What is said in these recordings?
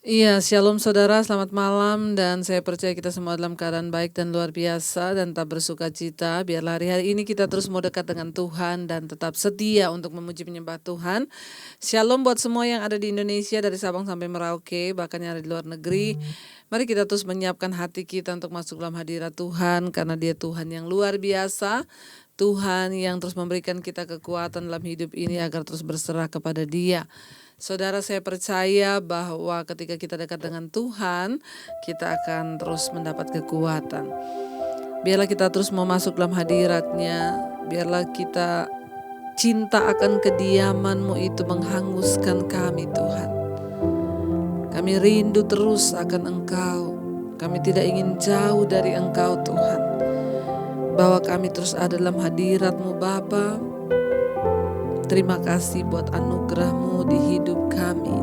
Iya, shalom saudara, selamat malam dan saya percaya kita semua dalam keadaan baik dan luar biasa dan tetap bersuka cita. Biarlah hari-hari ini kita terus mau dekat dengan Tuhan dan tetap setia untuk memuji menyembah Tuhan. Shalom buat semua yang ada di Indonesia dari Sabang sampai Merauke, bahkan yang ada di luar negeri. Mari kita terus menyiapkan hati kita untuk masuk dalam hadirat Tuhan karena Dia Tuhan yang luar biasa. Tuhan yang terus memberikan kita kekuatan dalam hidup ini agar terus berserah kepada Dia. Saudara, saya percaya bahwa ketika kita dekat dengan Tuhan, kita akan terus mendapat kekuatan. Biarlah kita terus mau masuk dalam hadirat-Nya. Biarlah kita cinta akan kediaman-Mu itu menghanguskan kami, Tuhan. Kami rindu terus akan Engkau. Kami tidak ingin jauh dari Engkau, Tuhan. Bahwa kami terus ada dalam hadirat-Mu, Bapa. Terima kasih buat anugerah-Mu di hidup kami.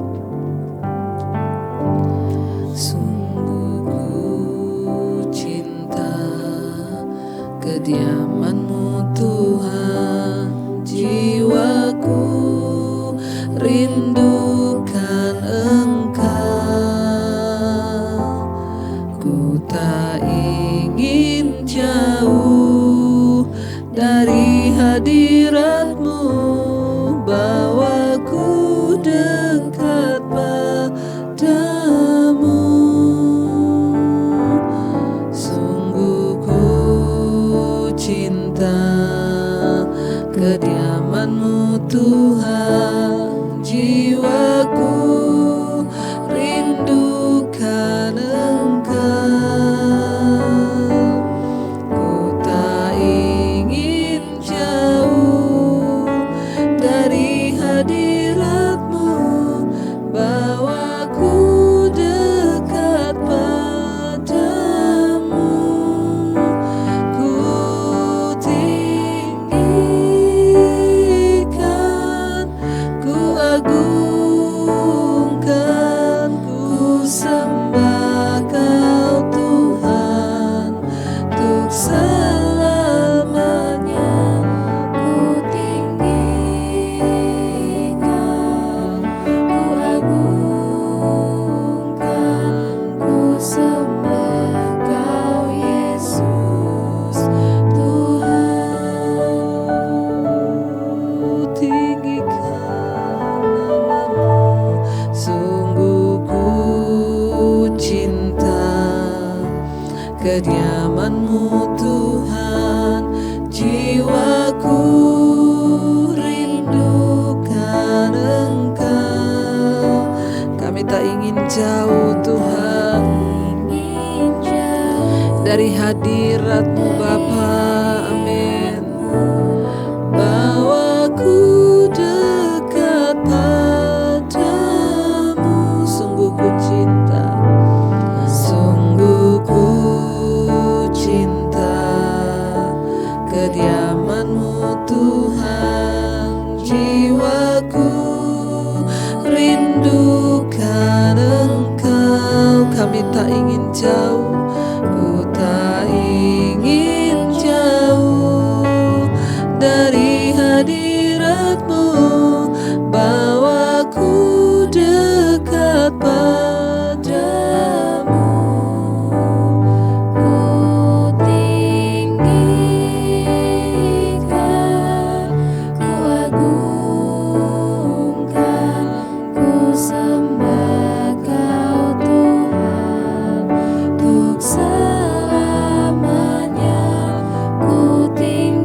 Sungguh ku cinta kediaman-Mu Tuhan, jiwaku rindukan Engkau. Ku tak ingin jauh dari hadirat-Mu. Bawaku dekat padamu. Sungguh ku cinta kediaman-Mu Tuhan, jiwaku rindukan Engkau. Ku tak ingin jauh dari hadirat-Mu, bawaku dekat padamu. Ku tinggikan, ku agungkan, ku sembah Kau Tuhan untuk selamanya. Ku tinggikan, ku agungkan, ku sembah Kau Yesus Tuhan. Ku tinggikan nama-Mu, sungguh ku cinta kediaman-Mu Tuhan, jiwaku rindukan Engkau. Kami tak ingin jauh Tuhan dari hadirat-Mu Bapa. Amin. Bawaku dekat padamu. Sungguh ku cinta, sungguh ku cinta kediaman-Mu Tuhan, jiwaku rindukan Engkau. Kami tak ingin jauh, ku tak ingin jauh dari hadirat-Mu, bawaku dekat padamu. Ku tinggikan, ku agungkan, ku sembah Kau Tuhan untuk selamanya. Ku tinggikan,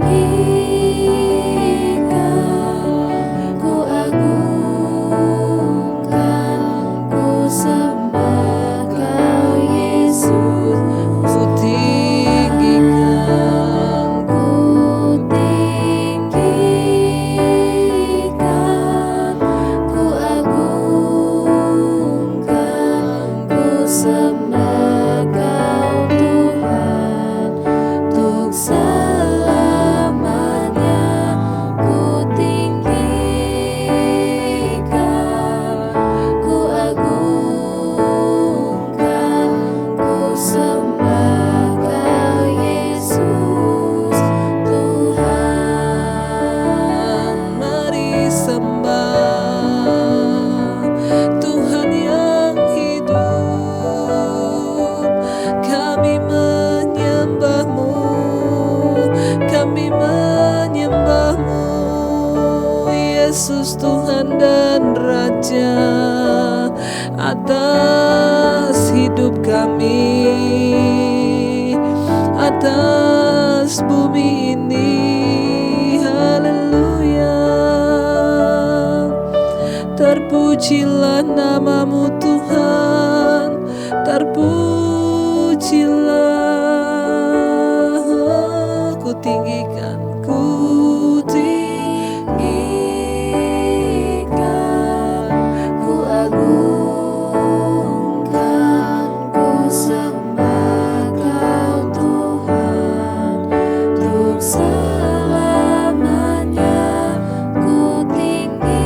ku agungkan, dan Raja atas hidup kami, atas bumi ini. Haleluya. Terpujilah namamu Tuhan, terpujilah. Ku tinggikan, ku tinggikan, ku agungkan, ku sembah Kau Tuhan, untuk selamanya. Ku tinggikan,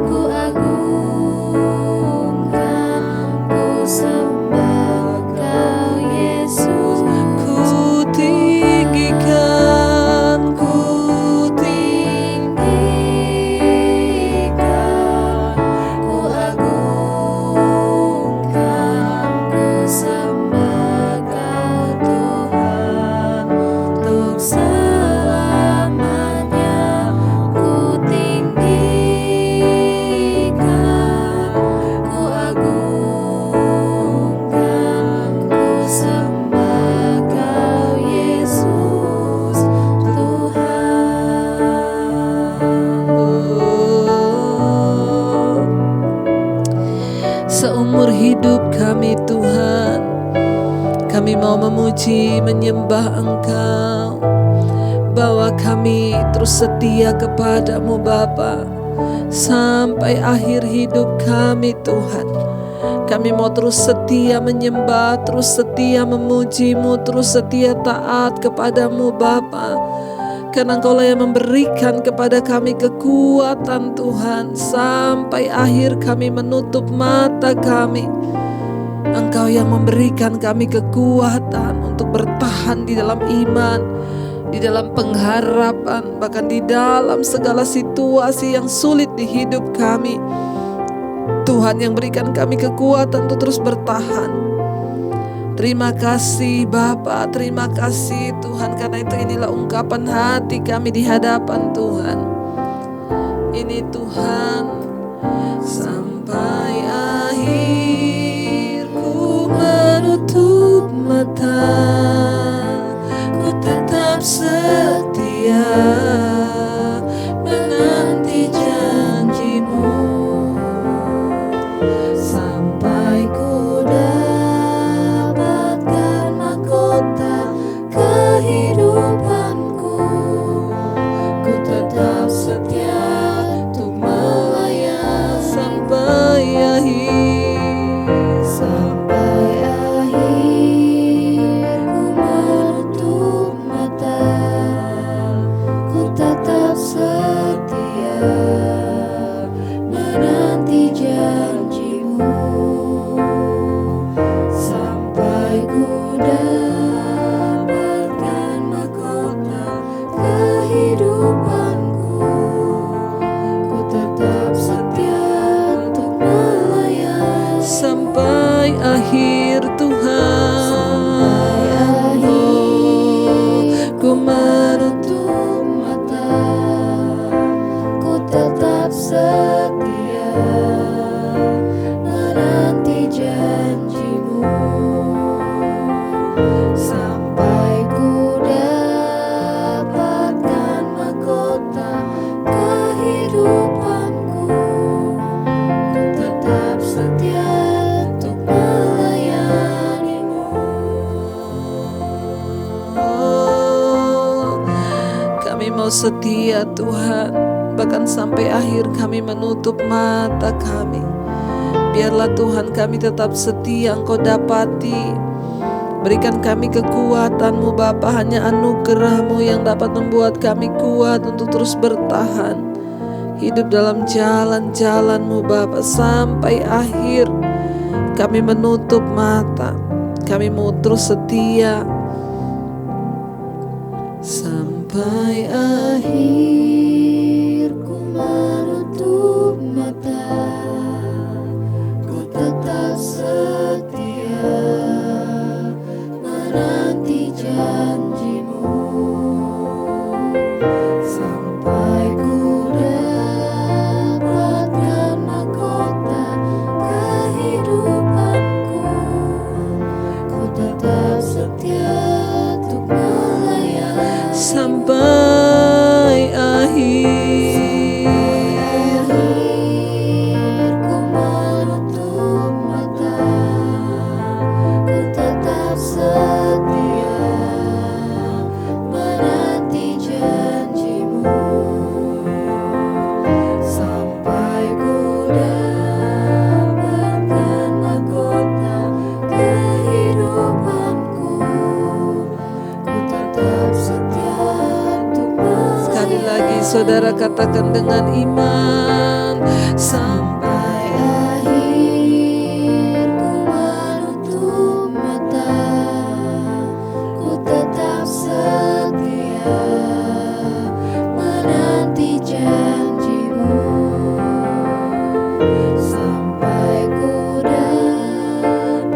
ku agungkan, ku sembah Kau Yesus. Ku tinggikan, ku tinggikan, ku agungkan, ku sembah Kau Tuhan, untuk selamanya. Ku tinggikan, ku agungkan, ku sembah Kau Yesus Tuhan. Seumur hidup kami Tuhan, kami mau memuji menyembah Engkau, bahwa kami terus setia kepadamu Bapa sampai akhir hidup kami Tuhan. Kami mau terus setia menyembah, terus setia memujimu, terus setia taat kepadamu Bapa, karena Engkaulah yang memberikan kepada kami kekuatan Tuhan. Sampai akhir kami menutup mata kami, Engkau yang memberikan kami kekuatan untuk bertahan di dalam iman, di dalam pengharapan, bahkan di dalam segala situasi yang sulit di hidup kami. Tuhan yang berikan kami kekuatan untuk terus bertahan. Terima kasih Bapa, terima kasih Tuhan, karena itu inilah ungkapan hati kami di hadapan Tuhan. Ini Tuhan, sampai akhir ku menutup mata, ku tetap setia menanti janjimu, sampai ku dapatkan mahkota kehidupanku. Ku tetap setia untuk melayani sampai akhir. Sampai akhir ku menutup mata, ku tetap setia menanti janjimu, sampai ku dapatkan mahkota kehidupanku. Ku tetap setia untuk melayani sampai akhir Tuhan. Sampai akhir ku menutup mata, ku tetap setia menanti janjimu, sampai ku dapatkan mahkota kehidupanku. Ku tetap setia untuk melayanimu. Kami mau setia Tuhan, bahkan sampai akhir kami menutup mata kami. Biarlah Tuhan kami tetap setia Engkau dapati. Berikan kami kekuatan-Mu Bapa, hanya anugerah-Mu yang dapat membuat kami kuat untuk terus bertahan hidup dalam jalan-jalan-Mu Bapa sampai akhir. Kami menutup mata, kami mau terus setia sampai akhir. Ku menutup mata, ku tetap setia menanti janjimu, sampai ku katakan dengan iman. Sampai akhir ku menutup mata, ku tetap setia menanti janjimu, sampai ku dapatkan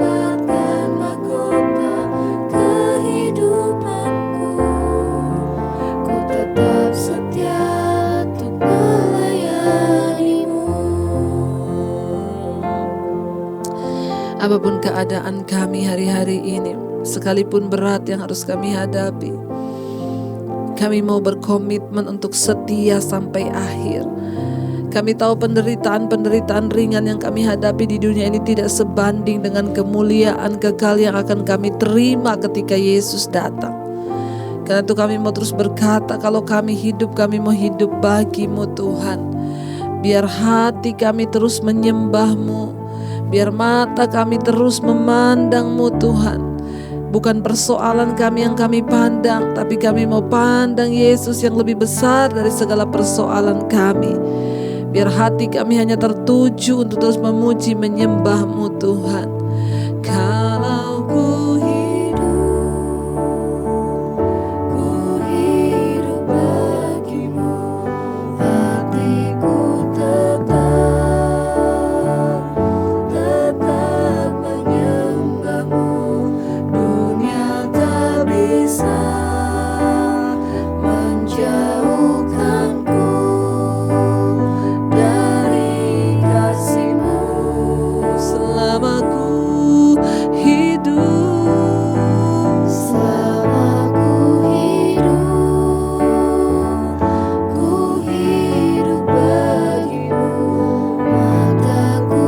mahkota kehidupanku. Ku tetap setia untuk melayanimu. Apapun keadaan kami hari-hari ini, sekalipun berat yang harus kami hadapi, kami mau berkomitmen untuk setia sampai akhir. Kami tahu penderitaan-penderitaan ringan yang kami hadapi di dunia ini tidak sebanding dengan kemuliaan kekal yang akan kami terima ketika Yesus datang. Karena itu kami mau terus berkata, kalau kami mau hidup bagi-Mu Tuhan. Biar hati kami terus menyembah-Mu, biar mata kami terus memandang-Mu Tuhan. Bukan persoalan kami yang kami pandang, tapi kami mau pandang Yesus yang lebih besar dari segala persoalan kami. Biar hati kami hanya tertuju untuk terus memuji menyembah-Mu Tuhan. Kalau ku hidup bagimu, hatiku tetap menyembahmu. Dunia tak bisa menjauhkanku dari kasih-Mu. selama ku hidup, Selama ku hidup bagimu, mataku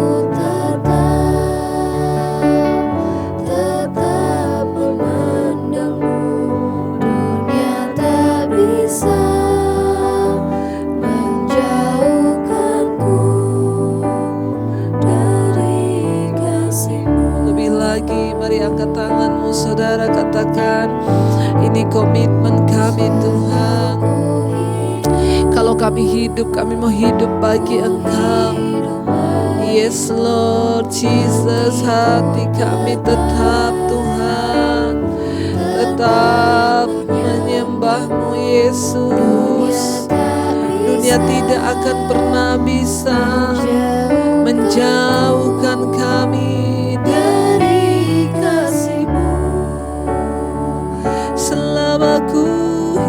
tetap memandangmu. Dunia tak bisa menjauhkanku dari kasih-Mu. lebih lagi mari angkat tanganmu saudara, katakan, ini komitmen kami Tuhan. Kalau kami hidup, kami mau hidup bagi Engkau. Yes Lord Jesus, hati kami tetap Tuhan, tetap menyembah-Mu Yesus. Dunia tidak akan pernah bisa menjauhkan kami dari kasih-Mu. Selama ku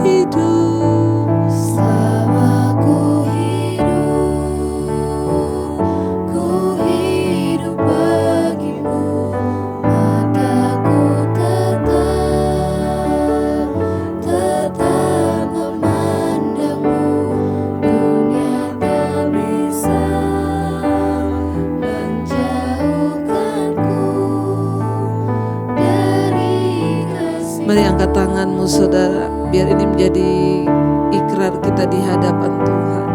hidup, Selama ku hidup bagimu, mataku tetap memandangmu. Dunia tak bisa menjauhkanku dari kasih. mari angkat tanganmu saudara, biar ini menjadi ikrar kita di hadapan Tuhan.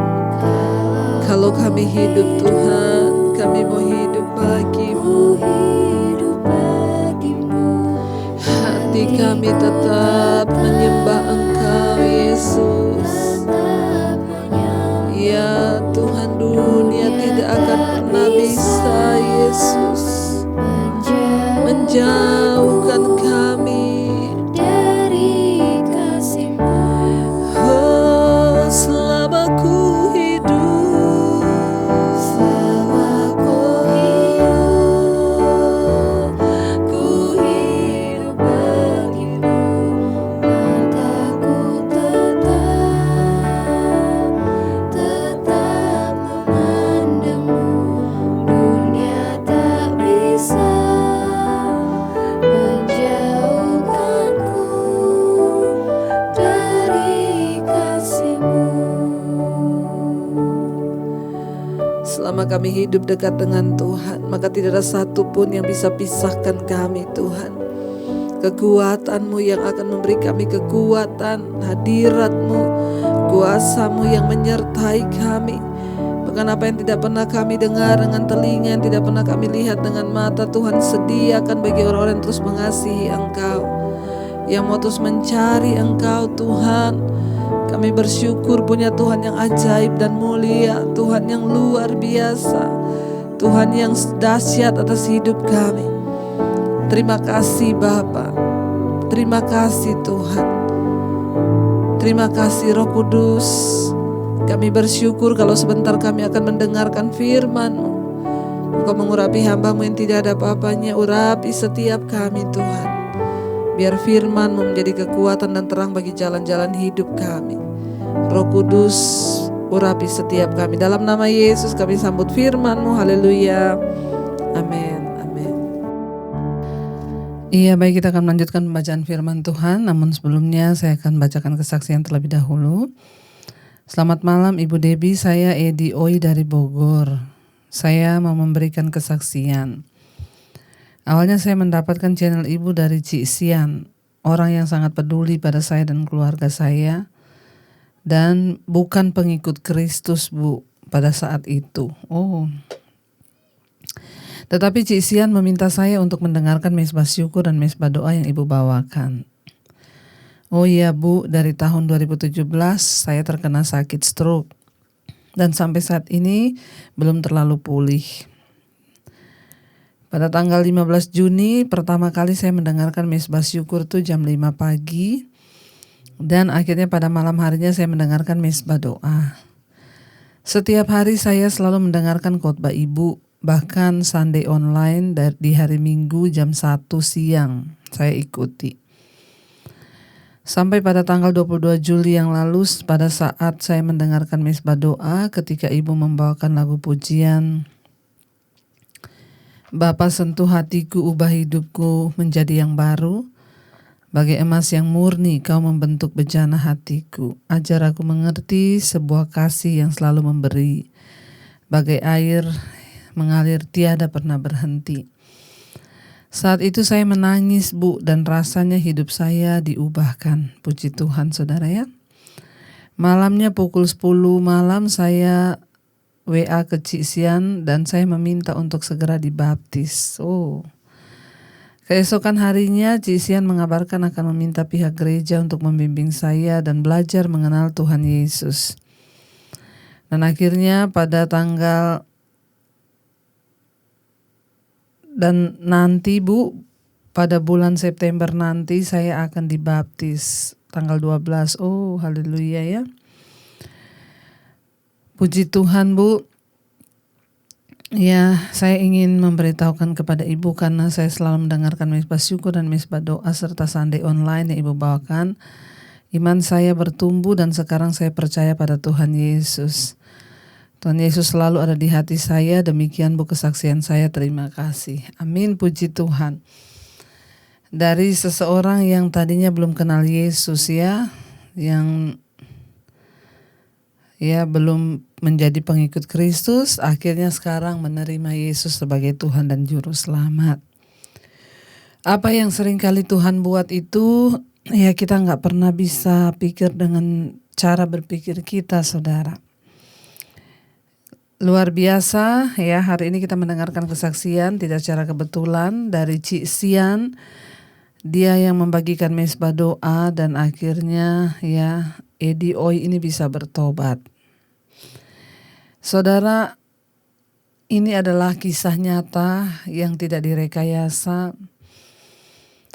Kalau kami hidup Tuhan, kami mau hidup bagi-Mu. Hidup bagimu, Hati kami tetap menyembah Engkau Yesus. tetap menyembah. Ya Tuhan, dunia tidak akan pernah bisa Yesus menjauhkan kami. Dari kasih-Mu. Oh, selama ku hidup, Selama ku hidup bagimu, mataku tetap memandangmu. Dunia tak bisa menjauhkanku dari kasih-Mu. selama kami hidup dekat dengan Tuhan, maka tidak ada satupun yang bisa pisahkan kami Tuhan. Kekuatan-Mu yang akan memberi kami kekuatan, hadirat-Mu, kuasa-Mu yang menyertai kami. Bahkan apa yang tidak pernah kami dengar dengan telinga, yang tidak pernah kami lihat dengan mata, Tuhan sediakan bagi orang-orang yang terus mengasihi Engkau, yang mau terus mencari Engkau Tuhan. Kami bersyukur punya Tuhan yang ajaib dan mulia, Tuhan yang luar biasa, Tuhan yang dahsyat atas hidup kami. Terima kasih Bapa, terima kasih Tuhan, terima kasih Roh Kudus. Kami bersyukur kalau sebentar kami akan mendengarkan firman-Mu. Engkau mengurapi hamba-Mu yang tidak ada apa-apanya, urapi setiap kami Tuhan. Biar firman-Mu menjadi kekuatan dan terang bagi jalan-jalan hidup kami. Roh Kudus, urapi setiap kami. Dalam nama Yesus kami sambut firman-Mu. Haleluya. Amin. Amin. Iya, baik, kita akan melanjutkan pembacaan firman Tuhan. Namun sebelumnya saya akan bacakan kesaksian terlebih dahulu. Selamat malam Ibu Debbie, saya Edi Oi dari Bogor. Saya mau memberikan kesaksian. Awalnya saya mendapatkan channel Ibu dari Cik Sian, orang yang sangat peduli pada saya dan keluarga saya, dan bukan pengikut Kristus Bu pada saat itu. Tetapi Cik Sian meminta saya untuk mendengarkan mesbah syukur dan mesbah doa yang Ibu bawakan. Oh iya Bu, dari tahun 2017 saya terkena sakit stroke dan sampai saat ini belum terlalu pulih. Pada tanggal 15 Juni pertama kali saya mendengarkan mesbah syukur tuh jam 5 pagi. Dan akhirnya pada malam harinya saya mendengarkan mesbah doa. Setiap hari saya selalu mendengarkan khotbah Ibu. Bahkan Sunday online di hari Minggu jam 1 siang saya ikuti. Sampai pada tanggal 22 Juli yang lalu pada saat saya mendengarkan mesbah doa ketika Ibu membawakan lagu pujian, Bapa sentuh hatiku, ubah hidupku menjadi yang baru. Bagai emas yang murni kau membentuk bejana hatiku. Ajar aku mengerti sebuah kasih yang selalu memberi. Bagai air mengalir tiada pernah berhenti. Saat itu saya menangis Bu, dan rasanya hidup saya diubahkan. Puji Tuhan saudara ya. Malamnya pukul 10 malam saya WA ke Cik Sian dan saya meminta untuk segera dibaptis. Keesokan harinya Cik Sian mengabarkan akan meminta pihak gereja untuk membimbing saya dan belajar mengenal Tuhan Yesus. Dan akhirnya pada nanti Bu, pada bulan September nanti saya akan dibaptis tanggal 12. Oh, haleluya ya. Puji Tuhan Bu. Ya, saya ingin memberitahukan kepada Ibu karena saya selalu mendengarkan mesbah syukur dan mesbah doa serta Sunday online yang Ibu bawakan. Iman saya bertumbuh dan sekarang saya percaya pada Tuhan Yesus. Tuhan Yesus selalu ada di hati saya, demikian Bu kesaksian saya, terima kasih. Amin, puji Tuhan. Dari seseorang yang tadinya belum kenal Yesus ya, yang belum menjadi pengikut Kristus, akhirnya sekarang menerima Yesus sebagai Tuhan dan Juru Selamat. Apa yang seringkali Tuhan buat itu, ya kita gak pernah bisa pikir dengan cara berpikir kita saudara. Luar biasa ya, hari ini kita mendengarkan kesaksian tidak secara kebetulan dari Cik Sian. Dia yang membagikan mesbah doa dan akhirnya ya Edi Oi ini bisa bertobat. Saudara, ini adalah kisah nyata yang tidak direkayasa.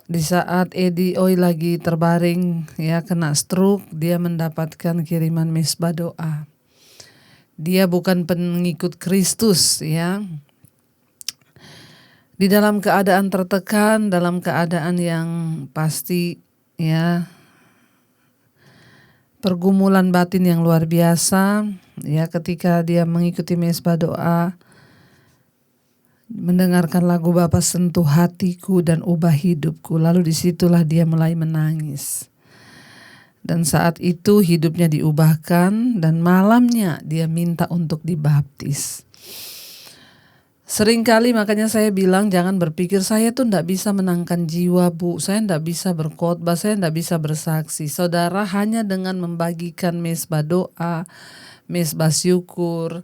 Di saat Edi Oi lagi terbaring ya kena stroke, dia mendapatkan kiriman mesbah doa. Dia bukan pengikut Kristus ya. Di dalam keadaan tertekan, dalam keadaan yang pasti ya, pergumulan batin yang luar biasa ya, ketika dia mengikuti mesbah doa, mendengarkan lagu Bapa sentuh hatiku dan ubah hidupku, lalu disitulah dia mulai menangis. Dan saat itu hidupnya diubahkan dan malamnya dia minta untuk dibaptis. Seringkali makanya saya bilang jangan berpikir saya tuh enggak bisa menangkan jiwa Bu, saya enggak bisa berkhotbah, saya enggak bisa bersaksi. Saudara, hanya dengan membagikan mesbah doa, mesbah syukur.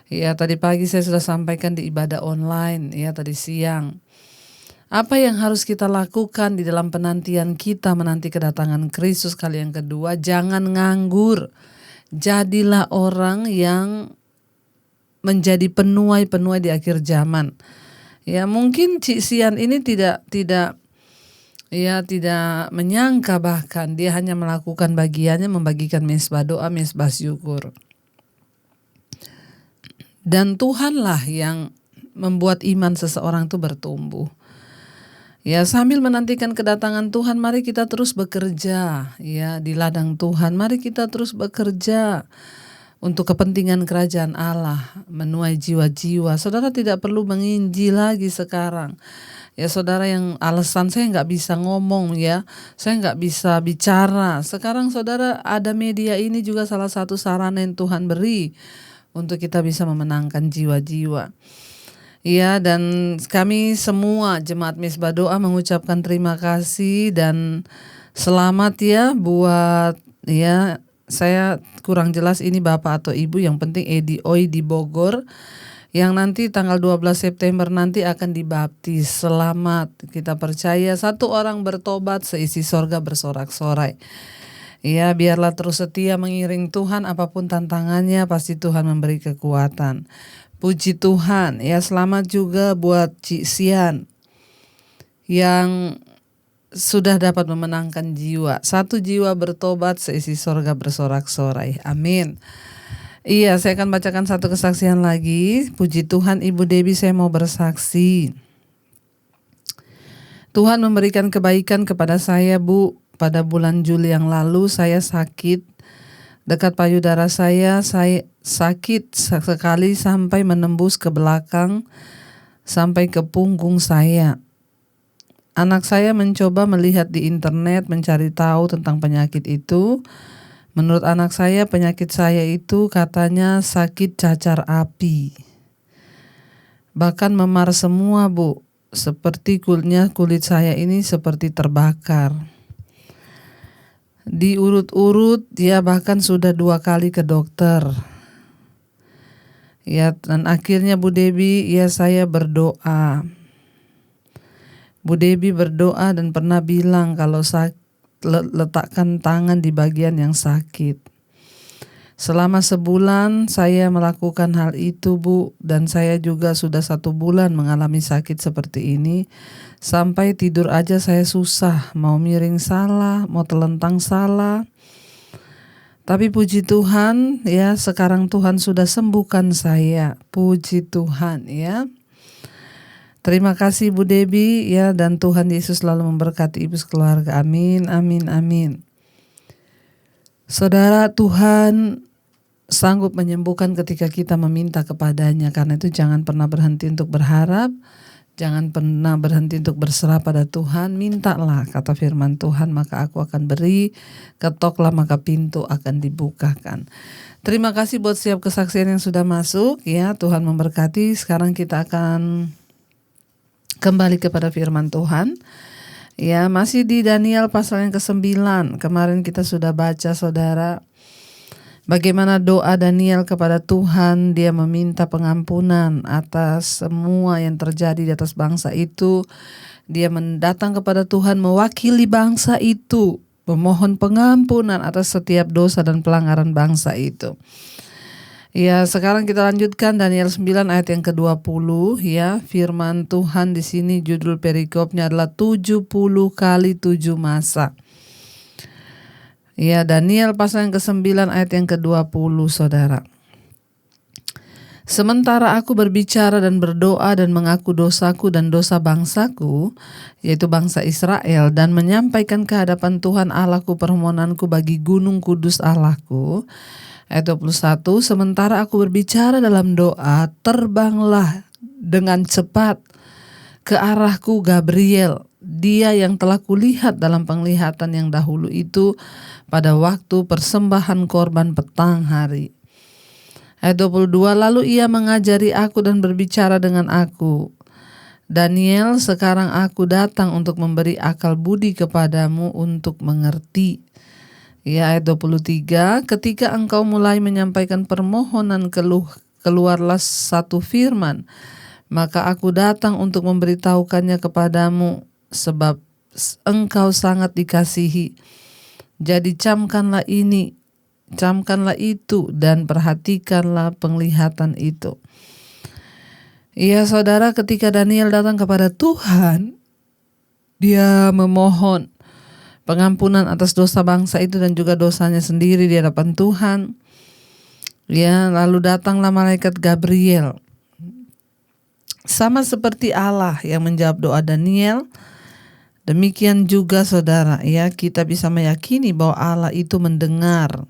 Ya tadi pagi saya sudah sampaikan di ibadah online ya tadi siang. Apa yang harus kita lakukan di dalam penantian kita menanti kedatangan Kristus kali yang kedua? Jangan nganggur. Jadilah orang yang menjadi penuai-penuai di akhir zaman. Ya, mungkin Cik Sian ini tidak menyangka, bahkan dia hanya melakukan bagiannya, membagikan mesbah doa, mesbah syukur. Dan Tuhanlah yang membuat iman seseorang itu bertumbuh. Ya, sambil menantikan kedatangan Tuhan, mari kita terus bekerja ya di ladang Tuhan. Mari kita terus bekerja untuk kepentingan kerajaan Allah, menuai jiwa-jiwa. Saudara tidak perlu menginjil lagi sekarang. Ya, saudara yang alasan saya nggak bisa ngomong ya, saya nggak bisa bicara. Sekarang saudara ada media, ini juga salah satu sarana yang Tuhan beri untuk kita bisa memenangkan jiwa-jiwa. Ya, dan kami semua Jemaat Mesbah Doa mengucapkan terima kasih dan selamat ya buat ya, saya kurang jelas ini Bapak atau Ibu, yang penting Edi Oi di Bogor yang nanti tanggal 12 September nanti akan dibaptis. Selamat, kita percaya satu orang bertobat seisi sorga bersorak-sorai. Ya, biarlah terus setia mengiring Tuhan, apapun tantangannya pasti Tuhan memberi kekuatan. Puji Tuhan. Ya, selamat juga buat Cik Sian yang sudah dapat memenangkan jiwa. Satu jiwa bertobat seisi sorga bersorak-sorai. Amin. Iya, saya akan bacakan satu kesaksian lagi. Puji Tuhan, Ibu Debbie, saya mau bersaksi. Tuhan memberikan kebaikan kepada saya, Bu. Pada bulan Juli yang lalu saya sakit dekat payudara saya sakit sekali sampai menembus ke belakang sampai ke punggung saya. Anak saya mencoba melihat di internet mencari tahu tentang penyakit itu. Menurut anak saya, penyakit saya itu katanya sakit cacar api. Bahkan memar semua, Bu. Seperti kulit saya ini seperti terbakar. Diurut-urut, dia bahkan sudah 2 kali ke dokter. Ya, dan akhirnya Bu Debbie, ya saya berdoa. Bu Debbie berdoa dan pernah bilang kalau letakkan tangan di bagian yang sakit. Selama sebulan saya melakukan hal itu, Bu, dan saya juga sudah 1 bulan mengalami sakit seperti ini. Sampai tidur aja saya susah, mau miring salah, mau telentang salah. Tapi puji Tuhan ya, sekarang Tuhan sudah sembuhkan saya. Puji Tuhan ya. Terima kasih Bu Debbie ya, dan Tuhan Yesus selalu memberkati Ibu sekeluarga. Amin, amin, amin. Saudara, Tuhan sanggup menyembuhkan ketika kita meminta kepadanya. Karena itu jangan pernah berhenti untuk berharap. Jangan pernah berhenti untuk berserah pada Tuhan. Mintalah, kata firman Tuhan, maka aku akan beri. Ketoklah maka pintu akan dibukakan. Terima kasih buat setiap kesaksian yang sudah masuk ya. Tuhan memberkati. Sekarang kita akan kembali kepada firman Tuhan. Ya, masih di Daniel pasal yang ke-9. Kemarin kita sudah baca, saudara, bagaimana doa Daniel kepada Tuhan. Dia meminta pengampunan atas semua yang terjadi di atas bangsa itu. Dia mendatang kepada Tuhan mewakili bangsa itu, memohon pengampunan atas setiap dosa dan pelanggaran bangsa itu. Ya, sekarang kita lanjutkan Daniel 9 ayat yang ke-20 ya. Firman Tuhan di sini judul perikopnya adalah 70 kali 7 masa. Ya, Daniel pasal yang ke-9 ayat yang ke-20, saudara. Sementara aku berbicara dan berdoa dan mengaku dosaku dan dosa bangsaku, yaitu bangsa Israel, dan menyampaikan ke hadapan Tuhan Allahku permohonanku bagi gunung kudus Allahku. Ayat 21, sementara aku berbicara dalam doa, terbanglah dengan cepat ke arahku Gabriel, dia yang telah kulihat dalam penglihatan yang dahulu itu pada waktu persembahan korban petang hari. Ayat 22, lalu ia mengajari aku dan berbicara dengan aku. Daniel, sekarang aku datang untuk memberi akal budi kepadamu untuk mengerti. Ya, ayat 23, ketika engkau mulai menyampaikan permohonan keluarlah satu firman. Maka aku datang untuk memberitahukannya kepadamu, sebab engkau sangat dikasihi. Jadi camkanlah ini, camkanlah itu, dan perhatikanlah penglihatan itu. Ya saudara, ketika Daniel datang kepada Tuhan, dia memohon pengampunan atas dosa bangsa itu dan juga dosanya sendiri di hadapan Tuhan. Ya, lalu datanglah malaikat Gabriel. Sama seperti Allah yang menjawab doa Daniel, demikian juga saudara, ya, kita bisa meyakini bahwa Allah itu mendengar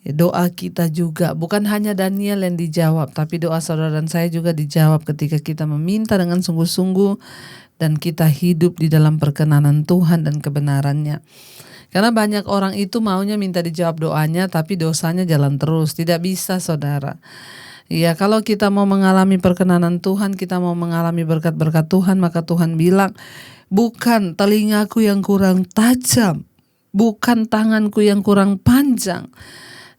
doa kita juga. Bukan hanya Daniel yang dijawab, tapi doa saudara dan saya juga dijawab ketika kita meminta dengan sungguh-sungguh dan kita hidup di dalam perkenanan Tuhan dan kebenarannya. Karena banyak orang itu maunya minta dijawab doanya, tapi dosanya jalan terus. Tidak bisa saudara. Ya, kalau kita mau mengalami perkenanan Tuhan, kita mau mengalami berkat-berkat Tuhan, maka Tuhan bilang, bukan telingaku yang kurang tajam, bukan tanganku yang kurang panjang,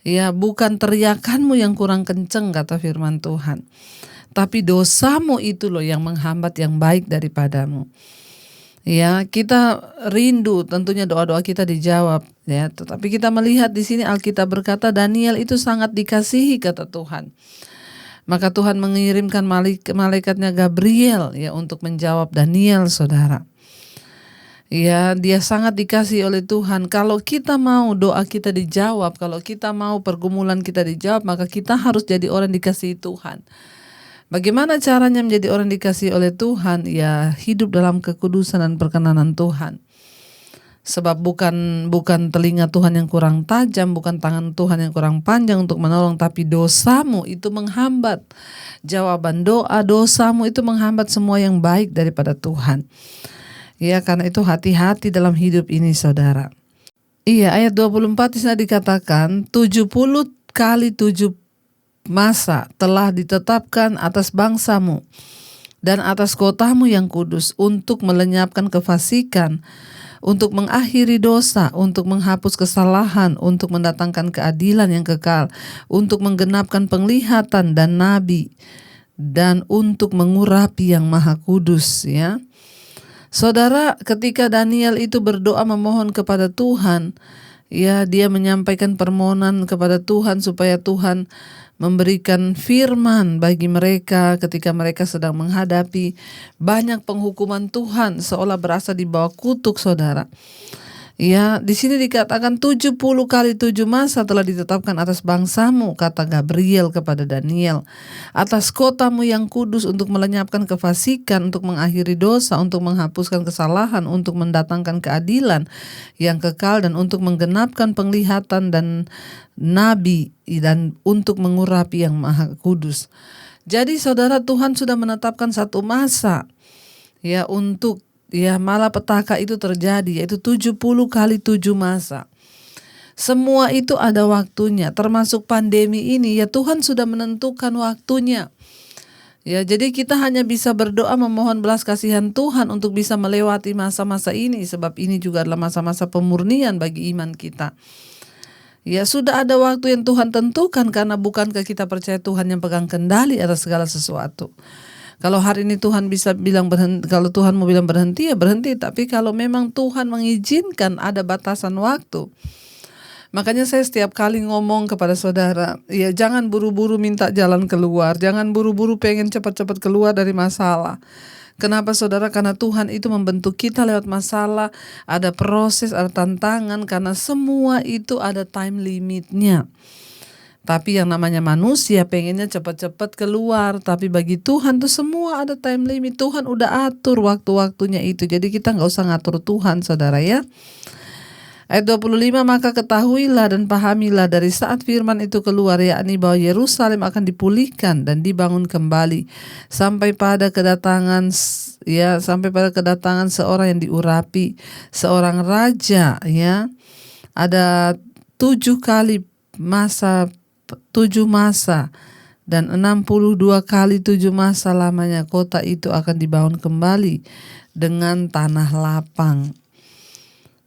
ya, bukan teriakanmu yang kurang kenceng, kata firman Tuhan, tapi dosamu itu loh yang menghambat yang baik daripadamu. Ya, kita rindu tentunya doa-doa kita dijawab, ya, tetapi kita melihat di sini Alkitab berkata Daniel itu sangat dikasihi, kata Tuhan. Maka Tuhan mengirimkan malaikatnya Gabriel, ya, untuk menjawab Daniel, saudara. Ya, dia sangat dikasihi oleh Tuhan. Kalau kita mau doa kita dijawab, kalau kita mau pergumulan kita dijawab, maka kita harus jadi orang dikasihi Tuhan. Bagaimana caranya menjadi orang dikasihi oleh Tuhan? Ya, hidup dalam kekudusan dan perkenanan Tuhan. Sebab bukan telinga Tuhan yang kurang tajam, bukan tangan Tuhan yang kurang panjang untuk menolong, tapi dosamu itu menghambat jawaban doa, dosamu itu menghambat semua yang baik daripada Tuhan. Ya, karena itu hati-hati dalam hidup ini, saudara. Iya, ayat 24 di sana dikatakan 70 kali 7 masa telah ditetapkan atas bangsamu dan atas kotamu yang kudus untuk melenyapkan kefasikan, untuk mengakhiri dosa, untuk menghapus kesalahan, untuk mendatangkan keadilan yang kekal, untuk menggenapkan penglihatan dan nabi, dan untuk mengurapi yang maha kudus, ya. Saudara, ketika Daniel itu berdoa memohon kepada Tuhan, ya, dia menyampaikan permohonan kepada Tuhan supaya Tuhan memberikan firman bagi mereka ketika mereka sedang menghadapi banyak penghukuman Tuhan seolah berasa di bawah kutuk, saudara. Ya, di sini dikatakan 70 kali 7 masa telah ditetapkan atas bangsamu, kata Gabriel kepada Daniel, atas kotamu yang kudus untuk melenyapkan kefasikan, untuk mengakhiri dosa, untuk menghapuskan kesalahan, untuk mendatangkan keadilan yang kekal, dan untuk menggenapkan penglihatan dan nabi, dan untuk mengurapi yang maha kudus. Jadi saudara, Tuhan sudah menetapkan satu masa, ya, untuk, ya, malapetaka itu terjadi, yaitu 70 kali 7 masa. Semua itu ada waktunya, termasuk pandemi ini, ya, Tuhan sudah menentukan waktunya. Ya, jadi kita hanya bisa berdoa memohon belas kasihan Tuhan untuk bisa melewati masa-masa ini, sebab ini juga adalah masa-masa pemurnian bagi iman kita. Ya, sudah ada waktu yang Tuhan tentukan, karena bukankah kita percaya Tuhan yang pegang kendali atas segala sesuatu. Kalau hari ini Tuhan bisa bilang berhenti, kalau Tuhan mau bilang berhenti, ya berhenti. Tapi kalau memang Tuhan mengizinkan ada batasan waktu, makanya saya setiap kali ngomong kepada saudara, ya, jangan buru-buru minta jalan keluar, jangan buru-buru pengen cepat-cepat keluar dari masalah. Kenapa, saudara? Karena Tuhan itu membentuk kita lewat masalah, ada proses, ada tantangan, karena semua itu ada time limitnya. Tapi yang namanya manusia pengennya cepat-cepat keluar. Tapi bagi Tuhan tuh semua ada time limit. Tuhan udah atur waktu-waktunya itu. Jadi kita gak usah ngatur Tuhan, saudara, ya. Ayat 25, maka ketahuilah dan pahamilah dari saat firman itu keluar, yakni bahwa Yerusalem akan dipulihkan dan dibangun kembali sampai pada kedatangan seorang yang diurapi, seorang raja, ya. Ada 7 masa dan 62 kali 7 masa lamanya kota itu akan dibangun kembali dengan tanah lapang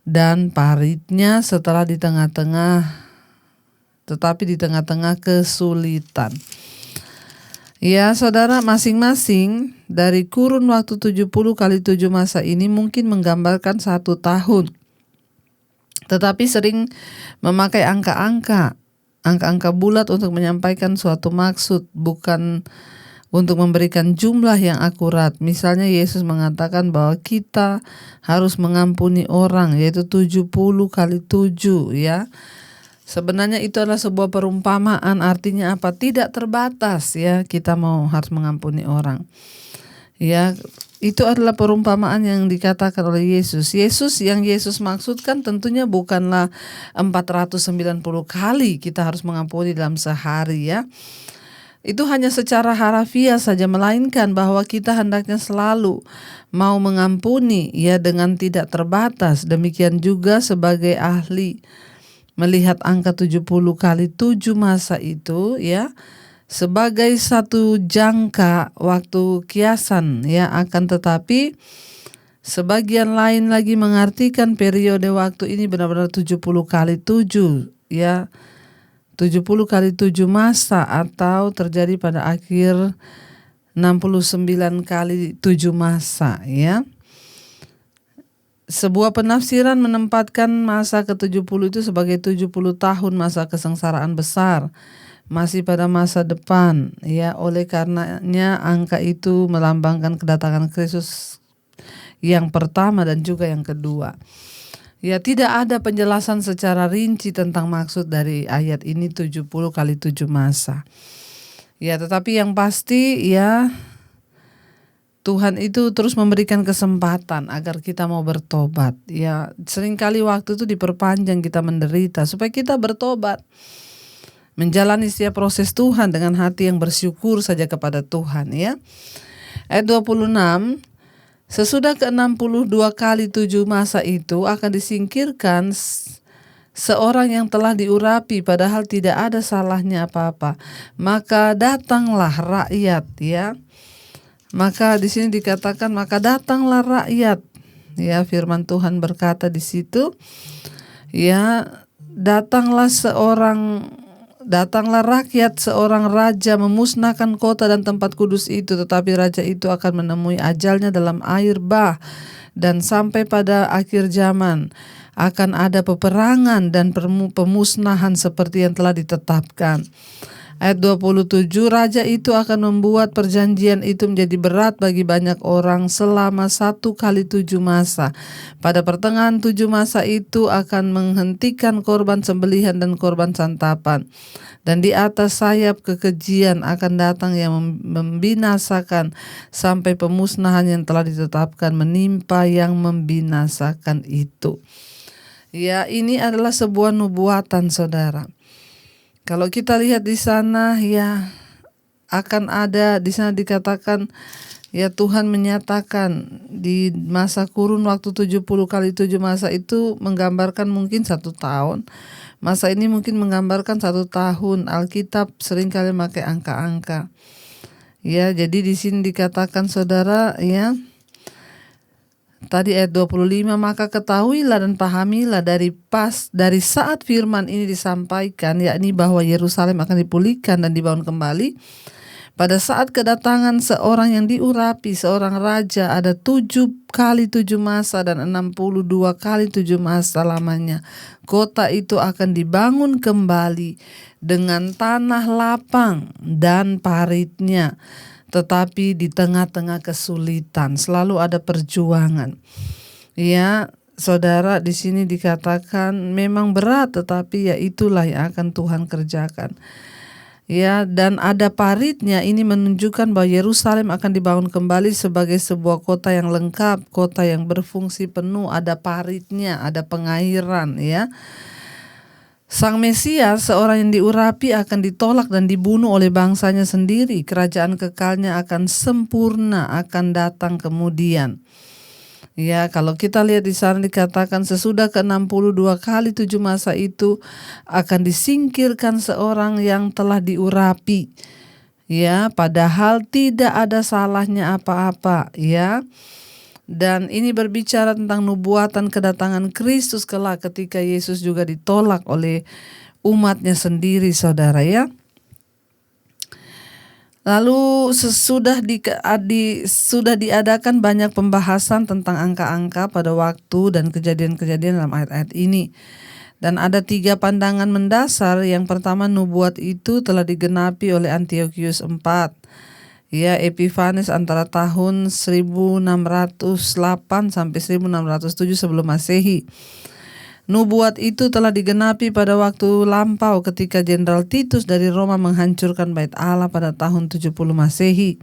dan paritnya tetapi di tengah-tengah kesulitan. Ya, saudara, masing-masing dari kurun waktu 70 kali 7 masa ini mungkin menggambarkan 1 tahun. Tetapi sering memakai angka-angka bulat untuk menyampaikan suatu maksud, bukan untuk memberikan jumlah yang akurat. Misalnya Yesus mengatakan bahwa kita harus mengampuni orang, yaitu 70 kali 7 ya. Sebenarnya itu adalah sebuah perumpamaan, artinya apa? Tidak terbatas ya, kita harus mengampuni orang. Ya, itu adalah perumpamaan yang dikatakan oleh Yesus. Yang Yesus maksudkan tentunya bukanlah 490 kali kita harus mengampuni dalam sehari ya. Itu hanya secara harafiah saja, melainkan bahwa kita hendaknya selalu mau mengampuni ya dengan tidak terbatas. Demikian juga sebagai ahli melihat angka 70 kali 7 masa itu ya sebagai satu jangka waktu kiasan ya, akan tetapi sebagian lain lagi mengartikan periode waktu ini benar-benar 70 kali 7 ya. 70 kali 7 masa atau terjadi pada akhir 69 kali 7 masa ya. Sebuah penafsiran menempatkan masa ke-70 itu sebagai 70 tahun masa kesengsaraan besar, masih pada masa depan ya. Oleh karenanya angka itu melambangkan kedatangan Kristus yang pertama dan juga yang kedua. Ya, tidak ada penjelasan secara rinci tentang maksud dari ayat ini 70 kali 7 masa. Ya, tetapi yang pasti ya Tuhan itu terus memberikan kesempatan agar kita mau bertobat. Ya, seringkali waktu itu diperpanjang, kita menderita supaya kita bertobat. Menjalani setiap proses Tuhan dengan hati yang bersyukur saja kepada Tuhan ya. Ayat 26, sesudah ke-62 kali 7 masa itu akan disingkirkan seorang yang telah diurapi padahal tidak ada salahnya apa-apa. Maka datanglah rakyat ya. Maka di sini dikatakan maka datanglah rakyat. Ya, firman Tuhan berkata di situ ya, datanglah rakyat seorang raja memusnahkan kota dan tempat kudus itu, tetapi raja itu akan menemui ajalnya dalam air bah, dan sampai pada akhir zaman akan ada peperangan dan pemusnahan seperti yang telah ditetapkan. Ayat 27, raja itu akan membuat perjanjian itu menjadi berat bagi banyak orang selama 1 kali 7 masa. Pada pertengahan 7 masa itu akan menghentikan korban sembelihan dan korban santapan. Dan di atas sayap kekejian akan datang yang membinasakan sampai pemusnahan yang telah ditetapkan menimpa yang membinasakan itu. Ya, ini adalah sebuah nubuatan, saudara. Kalau kita lihat di sana ya, akan ada di sana dikatakan ya, Tuhan menyatakan di masa kurun waktu 70 kali 7 masa itu menggambarkan mungkin 1 tahun. Masa ini mungkin menggambarkan 1 tahun. Alkitab seringkali memakai angka-angka. Ya, jadi di sini dikatakan saudara ya, tadi ayat 25, maka ketahuilah dan pahamilah dari saat firman ini disampaikan, yakni bahwa Yerusalem akan dipulihkan dan dibangun kembali. Pada saat kedatangan seorang yang diurapi, seorang raja, ada 7 kali 7 masa dan 62 kali 7 masa lamanya. Kota itu akan dibangun kembali dengan tanah lapang dan paritnya. Tetapi di tengah-tengah kesulitan selalu ada perjuangan. Ya, saudara, di sini dikatakan memang berat, tetapi ya itulah yang akan Tuhan kerjakan. Ya, dan ada paritnya, ini menunjukkan bahwa Yerusalem akan dibangun kembali sebagai sebuah kota yang lengkap, kota yang berfungsi penuh, ada paritnya, ada pengairan ya. Sang Mesias, seorang yang diurapi, akan ditolak dan dibunuh oleh bangsanya sendiri. Kerajaan kekalnya akan sempurna, akan datang kemudian. Ya, kalau kita lihat di sana dikatakan sesudah ke-62 kali 7 masa itu akan disingkirkan seorang yang telah diurapi. Ya, padahal tidak ada salahnya apa-apa, ya. Dan ini berbicara tentang nubuatan kedatangan Kristus kelak ketika Yesus juga ditolak oleh umatnya sendiri, saudara ya. Lalu sudah diadakan banyak pembahasan tentang angka-angka pada waktu dan kejadian-kejadian dalam ayat-ayat ini. Dan ada 3 pandangan mendasar. Yang pertama, nubuat itu telah digenapi oleh Antiochus IV. Ya, Epiphanes antara tahun 1608 sampai 1607 sebelum Masehi. Nubuat itu telah digenapi pada waktu lampau ketika Jenderal Titus dari Roma menghancurkan bait Allah pada tahun 70 Masehi.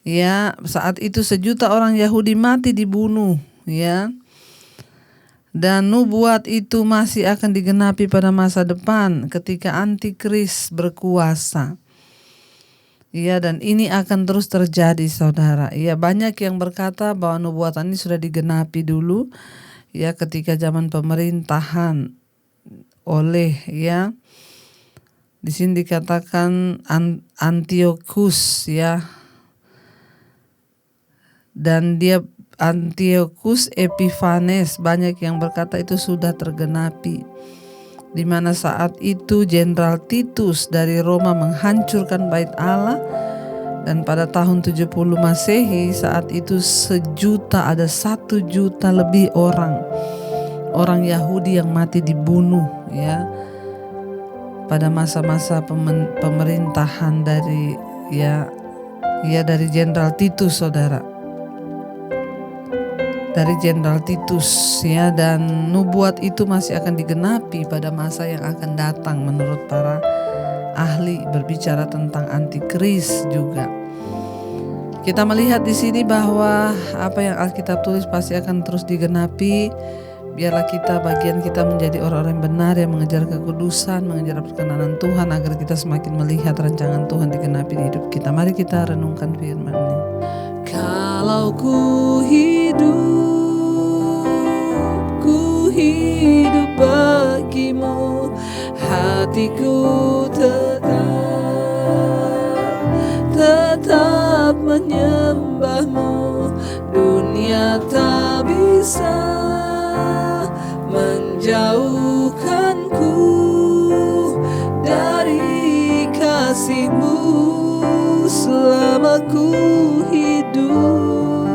Ya, saat itu 1 juta orang Yahudi mati dibunuh, ya. Dan nubuat itu masih akan digenapi pada masa depan ketika antikris berkuasa. Ya, dan ini akan terus terjadi, saudara. Ya, banyak yang berkata bahwa nubuatan ini sudah digenapi dulu, ya, ketika zaman pemerintahan oleh, ya, di sini dikatakan Antiochus, ya, dan dia Antiochus Epiphanes, banyak yang berkata itu sudah tergenapi, di mana saat itu Jenderal Titus dari Roma menghancurkan bait Allah. Dan pada tahun 70 Masehi, saat itu 1 juta lebih orang Yahudi yang mati dibunuh, ya, pada masa-masa pemerintahan dari dari Jenderal Titus, saudara. Dari Jenderal Titus, ya, dan nubuat itu masih akan digenapi pada masa yang akan datang menurut para ahli berbicara tentang antikris juga. Kita melihat di sini bahwa apa yang Alkitab tulis pasti akan terus digenapi. Biarlah bagian kita menjadi orang-orang yang benar, yang mengejar kekudusan, mengejar perkenanan Tuhan, agar kita semakin melihat rancangan Tuhan digenapi di hidup kita. Mari kita renungkan firman ini. Kalau ku hidup bagimu, hatiku tetap menyembahmu. Dunia tak bisa menjauhkanku dari kasih-Mu. Selama ku hidup,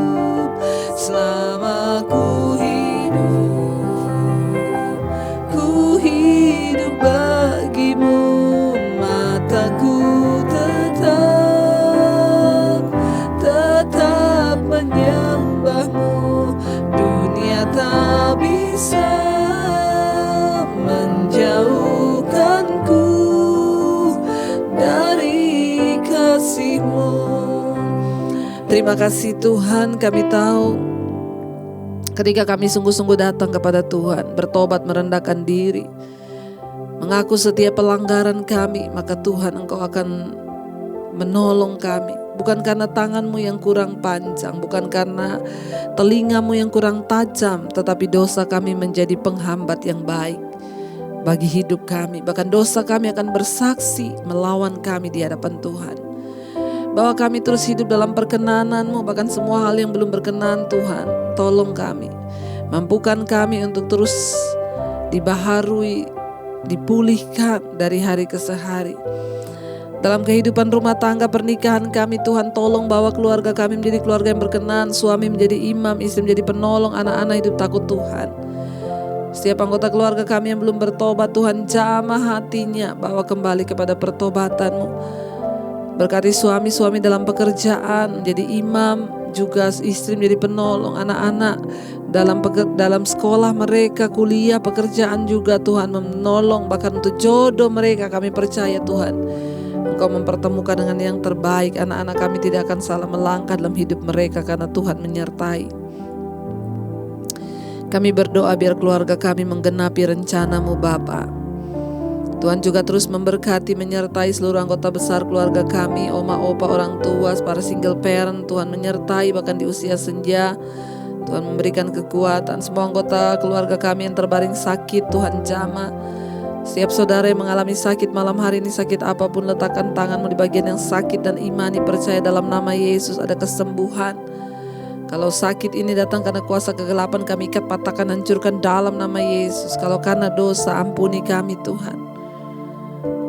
ku hidup bagimu. Mataku tetap menyembahmu. Dunia tak bisa menjauhkanku dari kasih-Mu. Terima kasih Tuhan, kami tahu ketika kami sungguh-sungguh datang kepada Tuhan, bertobat, merendahkan diri, mengaku setiap pelanggaran kami, maka Tuhan, Engkau akan menolong kami. Bukan karena tangan-Mu yang kurang panjang, bukan karena telinga-Mu yang kurang tajam, tetapi dosa kami menjadi penghambat yang baik bagi hidup kami. Bahkan dosa kami akan bersaksi melawan kami di hadapan Tuhan, bahwa kami terus hidup dalam perkenanan-Mu. Bahkan semua hal yang belum berkenan, Tuhan, tolong kami, mampukan kami untuk terus dibaharui, dipulihkan dari hari ke hari. Dalam kehidupan rumah tangga pernikahan kami, Tuhan, tolong bawa keluarga kami menjadi keluarga yang berkenan, suami menjadi imam, istri menjadi penolong, anak-anak hidup takut Tuhan. Setiap anggota keluarga kami yang belum bertobat, Tuhan, jamah hatinya, bawa kembali kepada pertobatan-Mu. Berkati suami-suami dalam pekerjaan, menjadi imam, juga istri menjadi penolong, anak-anak dalam sekolah mereka, kuliah, pekerjaan juga, Tuhan, menolong. Bahkan untuk jodoh mereka, kami percaya, Tuhan, Engkau mempertemukan dengan yang terbaik. Anak-anak kami tidak akan salah melangkah dalam hidup mereka karena Tuhan menyertai. Kami berdoa biar keluarga kami menggenapi rencana-Mu, Bapa. Tuhan juga terus memberkati, menyertai seluruh anggota besar keluarga kami, oma, opa, orang tua, para single parent. Tuhan menyertai bahkan di usia senja. Tuhan memberikan kekuatan. Semua anggota keluarga kami yang terbaring sakit, Tuhan jamah. Setiap saudara yang mengalami sakit malam hari ini, sakit apapun, letakkan tangan-Mu di bagian yang sakit dan imani, percaya dalam nama Yesus ada kesembuhan. Kalau sakit ini datang karena kuasa kegelapan, kami ikat, patahkan, hancurkan dalam nama Yesus. Kalau karena dosa, ampuni kami, Tuhan.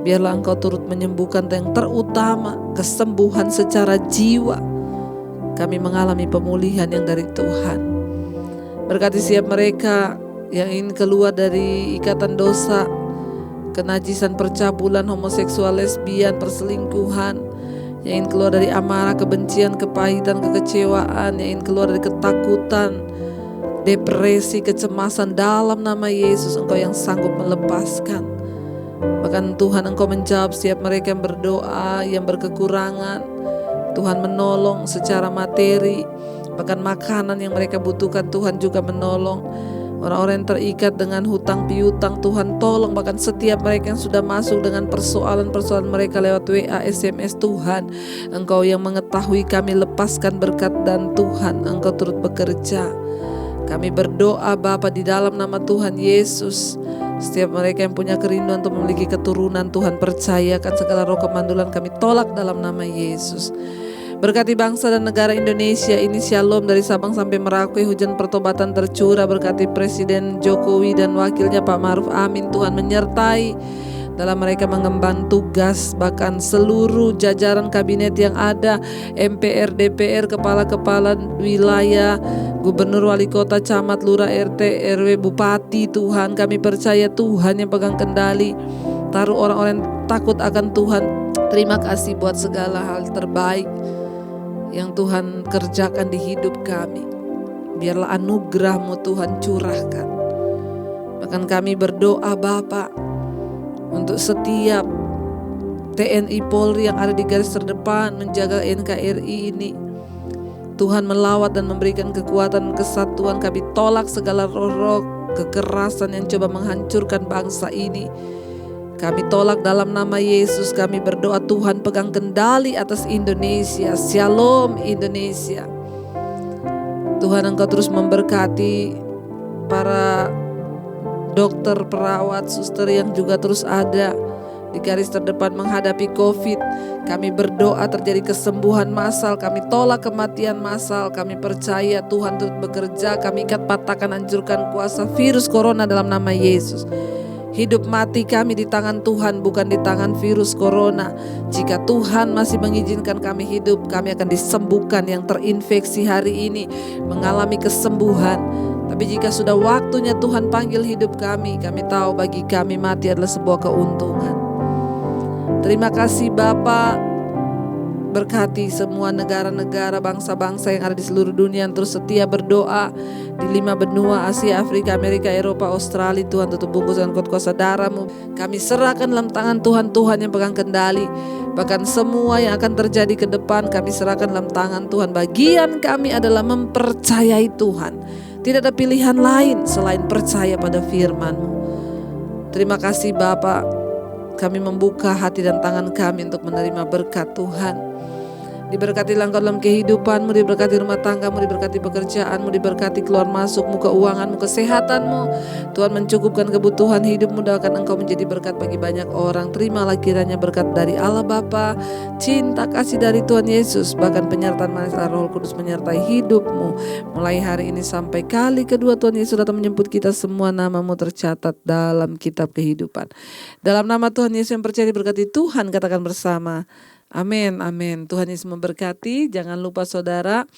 Biarlah Engkau turut menyembuhkan yang terutama kesembuhan secara jiwa. Kami mengalami pemulihan yang dari Tuhan. Berkati setiap mereka yang ingin keluar dari ikatan dosa, kenajisan, percabulan, homoseksual, lesbian, perselingkuhan, yang ingin keluar dari amarah, kebencian, kepahitan, kekecewaan, yang ingin keluar dari ketakutan, depresi, kecemasan, dalam nama Yesus Engkau yang sanggup melepaskan. Bahkan Tuhan Engkau menjawab setiap mereka yang berdoa, yang berkekurangan. Tuhan menolong secara materi, bahkan makanan yang mereka butuhkan Tuhan juga menolong. Orang-orang yang terikat dengan hutang piutang Tuhan tolong. Bahkan setiap mereka yang sudah masuk dengan persoalan-persoalan mereka lewat WA, SMS, Tuhan Engkau yang mengetahui, kami lepaskan berkat dan Tuhan Engkau turut bekerja. Kami berdoa Bapa di dalam nama Tuhan Yesus, setiap mereka yang punya kerinduan untuk memiliki keturunan, Tuhan percayakan segala roh kemandulan kami tolak dalam nama Yesus. Berkati bangsa dan negara Indonesia ini, shalom dari Sabang sampai Merauke, hujan pertobatan tercurah. Berkati Presiden Jokowi dan wakilnya Pak Maruf Amin, Tuhan menyertai dalam mereka mengemban tugas, bahkan seluruh jajaran kabinet yang ada, MPR, DPR, kepala-kepala wilayah, gubernur, wali kota, camat, lurah, RT, RW, bupati. Tuhan kami percaya Tuhan yang pegang kendali, taruh orang-orang yang takut akan Tuhan. Terima kasih buat segala hal terbaik yang Tuhan kerjakan di hidup kami. Biarlah anugerah-Mu Tuhan curahkan. Bahkan kami berdoa Bapa untuk setiap TNI Polri yang ada di garis terdepan menjaga NKRI ini. Tuhan melawat dan memberikan kekuatan kesatuan. Kami tolak segala roh-roh kekerasan yang coba menghancurkan bangsa ini. Kami tolak dalam nama Yesus. Kami berdoa Tuhan pegang kendali atas Indonesia. Shalom Indonesia. Tuhan Engkau terus memberkati para dokter, perawat, suster yang juga terus ada di garis terdepan menghadapi COVID. Kami berdoa terjadi kesembuhan massal. Kami tolak kematian massal. Kami percaya Tuhan turut bekerja. Kami ikat, patahkan, hancurkan kuasa virus corona dalam nama Yesus. Hidup mati kami di tangan Tuhan, bukan di tangan virus corona. Jika Tuhan masih mengizinkan kami hidup, kami akan disembuhkan. Yang terinfeksi hari ini mengalami kesembuhan. Tapi jika sudah waktunya Tuhan panggil hidup kami tahu bagi kami mati adalah sebuah keuntungan. Terima kasih Bapa. Berkati semua negara-negara, bangsa-bangsa yang ada di seluruh dunia yang terus setia berdoa di 5 benua, Asia, Afrika, Amerika, Eropa, Australia. Tuhan tutup bungkus dengan kuasa darah-Mu. Kami serahkan dalam tangan Tuhan, Tuhan yang pegang kendali. Bahkan semua yang akan terjadi ke depan kami serahkan dalam tangan Tuhan. Bagian kami adalah mempercayai Tuhan. Tidak ada pilihan lain selain percaya pada firman-Mu. Terima kasih Bapa. Kami membuka hati dan tangan kami untuk menerima berkat Tuhan. Diberkatilah Engkau dalam kehidupanmu, diberkati rumah tanggamu, diberkati pekerjaanmu, diberkati keluar masukmu, keuanganmu, kesehatanmu. Tuhan mencukupkan kebutuhan hidupmu, doakan Engkau menjadi berkat bagi banyak orang. Terimalah kiranya berkat dari Allah Bapa, cinta kasih dari Tuhan Yesus, bahkan penyertaan manis Roh Kudus menyertai hidupmu. Mulai hari ini sampai kali kedua Tuhan Yesus datang menjemput kita semua, namamu tercatat dalam kitab kehidupan. Dalam nama Tuhan Yesus yang percaya diberkati Tuhan, katakan bersama. Amin, amin. Tuhan Yesus memberkati. Jangan lupa saudara,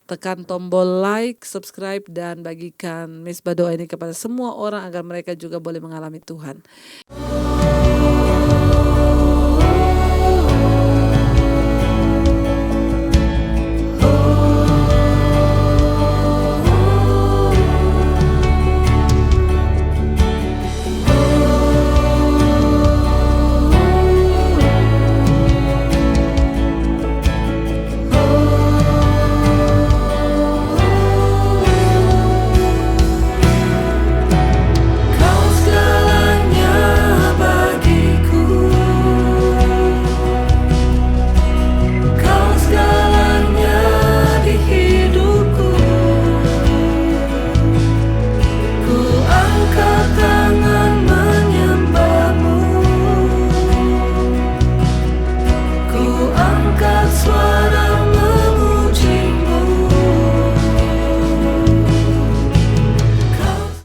tekan tombol like, subscribe, dan bagikan misbah doa ini kepada semua orang agar mereka juga boleh mengalami Tuhan.